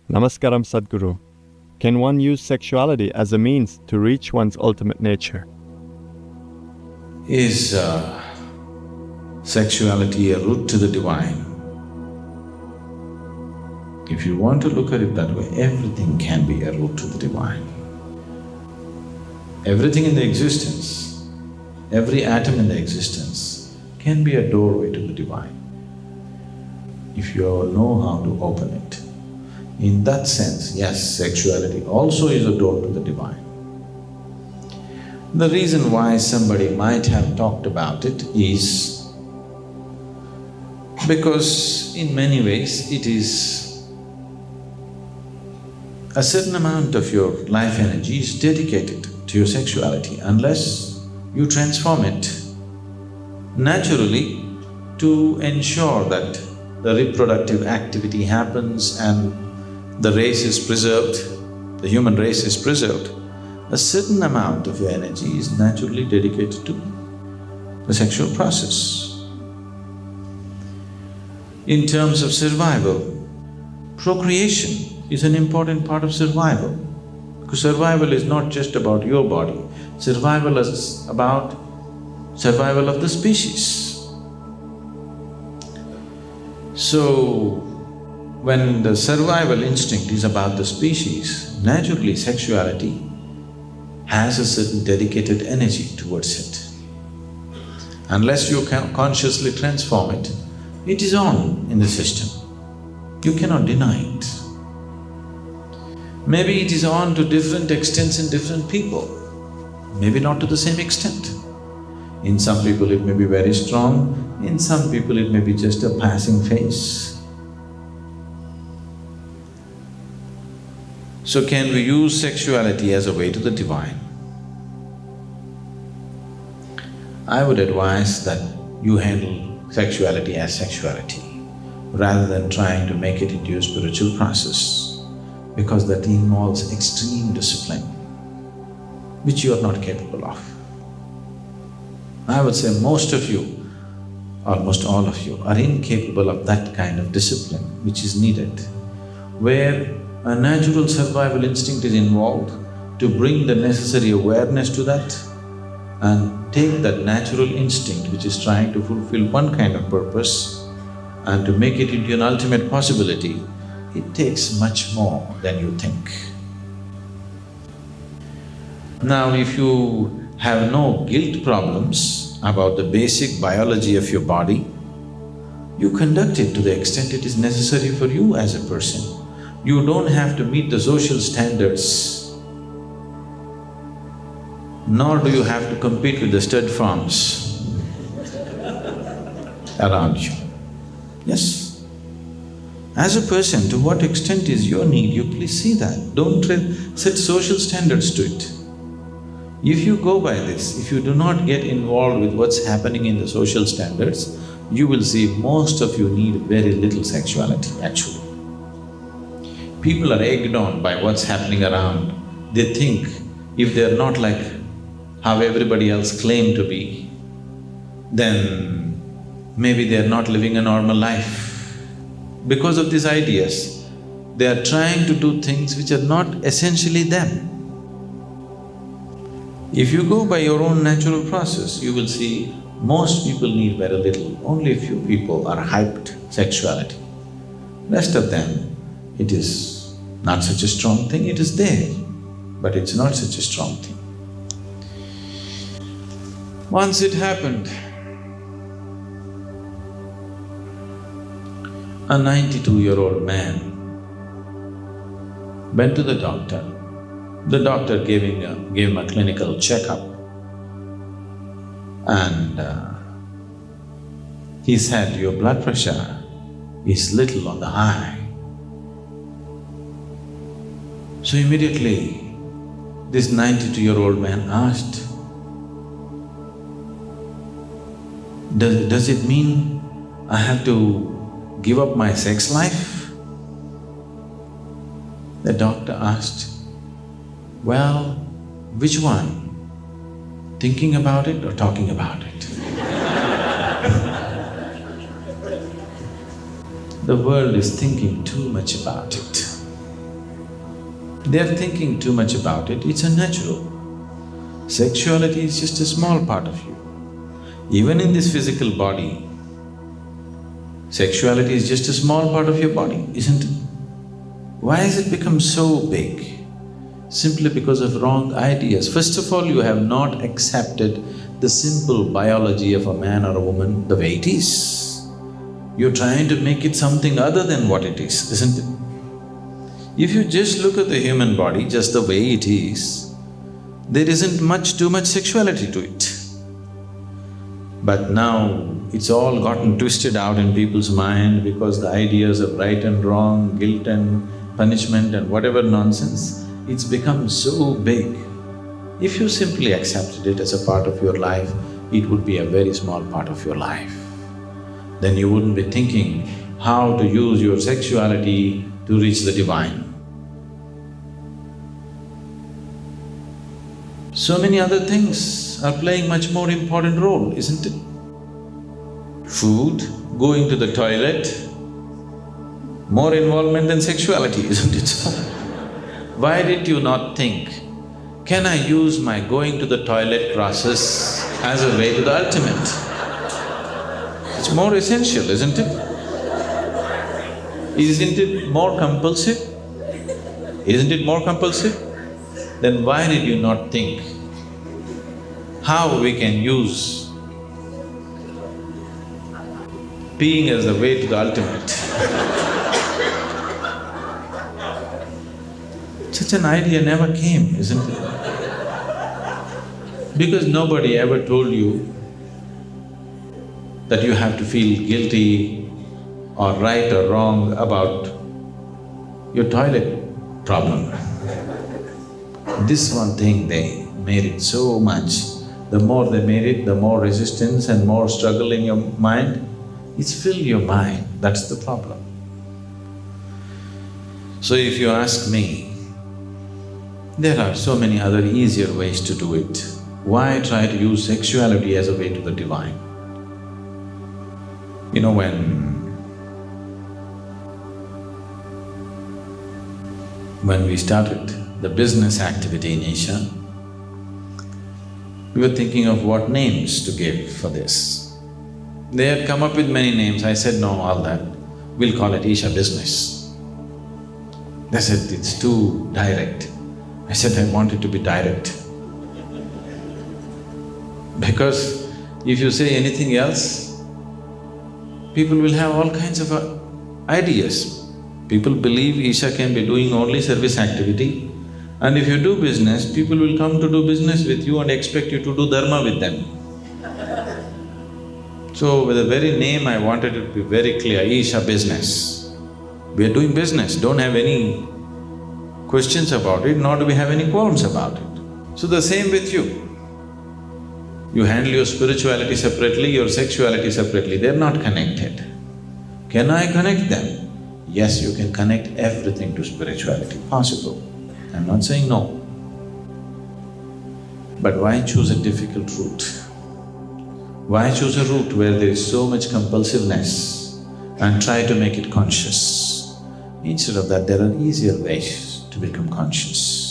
Namaskaram Sadhguru. Can one use sexuality as a means to reach one's ultimate nature? Is sexuality a route to the divine? If you want to look at it that way, everything can be a route to the divine. Everything in the existence, every atom in the existence can be a doorway to the divine, if you know how to open it. In that sense, yes, sexuality also is a door to the divine. The reason why somebody might have talked about it is because in many ways it is a certain amount of your life energy is dedicated to your sexuality. Unless you transform it naturally to ensure that the reproductive activity happens and the race is preserved, the human race is preserved, a certain amount of your energy is naturally dedicated to the sexual process. In terms of survival, procreation is an important part of survival, because survival is not just about your body, survival is about survival of the species. So, when the survival instinct is about the species, naturally sexuality has a certain dedicated energy towards it. Unless you can consciously transform it, it is on in the system. You cannot deny it. Maybe it is on to different extents in different people, maybe not to the same extent. In some people it may be very strong, in some people it may be just a passing phase. So can we use sexuality as a way to the divine? I would advise that you handle sexuality as sexuality, rather than trying to make it into a spiritual process, because that involves extreme discipline, which you are not capable of. I would say most of you, almost all of you, are incapable of that kind of discipline which is needed, where a natural survival instinct is involved to bring the necessary awareness to that and take that natural instinct which is trying to fulfill one kind of purpose and to make it into an ultimate possibility. It takes much more than you think. Now, if you have no guilt problems about the basic biology of your body, you conduct it to the extent it is necessary for you as a person. You don't have to meet the social standards, nor do you have to compete with the stud farms around you. Yes. As a person, to what extent is your need, you please see that. Don't set social standards to it. If you go by this, if you do not get involved with what's happening in the social standards, you will see most of you need very little sexuality, actually. People are egged on by what's happening around. They think if they're not like how everybody else claim to be, then maybe they're not living a normal life. Because of these ideas, they are trying to do things which are not essentially them. If you go by your own natural process, you will see most people need very little. Only a few people are hyped sexuality. Rest of them, it is not such a strong thing, it is there, but it's not such a strong thing. Once it happened, a 92-year-old man went to the doctor. The doctor gave him a clinical checkup, and he said, "Your blood pressure is little on the high." So immediately, this 92-year-old man asked, Does it mean I have to give up my sex life? The doctor asked, "Well, which one? Thinking about it or talking about it?" The world is thinking too much about it. They're thinking too much about it, it's unnatural. Sexuality is just a small part of you. Even in this physical body, sexuality is just a small part of your body, isn't it? Why has it become so big? Simply because of wrong ideas. First of all, you have not accepted the simple biology of a man or a woman the way it is. You're trying to make it something other than what it is, isn't it? If you just look at the human body just the way it is, there isn't too much sexuality to it. But now it's all gotten twisted out in people's mind because the ideas of right and wrong, guilt and punishment and whatever nonsense, it's become so big. If you simply accepted it as a part of your life, it would be a very small part of your life. Then you wouldn't be thinking how to use your sexuality to reach the divine. So many other things are playing much more important role, isn't it? Food, going to the toilet, more involvement than sexuality, isn't it so? Why did you not think, can I use my going to the toilet process as a way to the ultimate? It's more essential, isn't it? Isn't it more compulsive? Isn't it more compulsive? Then why did you not think how we can use peeing as the way to the ultimate? Such an idea never came, isn't it? Because nobody ever told you that you have to feel guilty or right or wrong about your toilet problem. This one thing they made it so much. The more they made it, the more resistance and more struggle in your mind. It's filled your mind, that's the problem. So if you ask me, there are so many other easier ways to do it. Why try to use sexuality as a way to the divine? You know, when we started the business activity in Asia, we were thinking of what names to give for this. They had come up with many names. I said, no, all that, we'll call it Isha Business. They said, it's too direct. I said, I want it to be direct. Because if you say anything else, people will have all kinds of ideas. People believe Isha can be doing only service activity, and if you do business, people will come to do business with you and expect you to do dharma with them. So with the very name I wanted it to be very clear, Isha Business. We are doing business, don't have any questions about it, nor do we have any qualms about it. So the same with you. You handle your spirituality separately, your sexuality separately, they're not connected. Can I connect them? Yes, you can connect everything to spirituality, possible. I'm not saying no. But why choose a difficult route? Why choose a route where there is so much compulsiveness and try to make it conscious? Instead of that, there are easier ways to become conscious.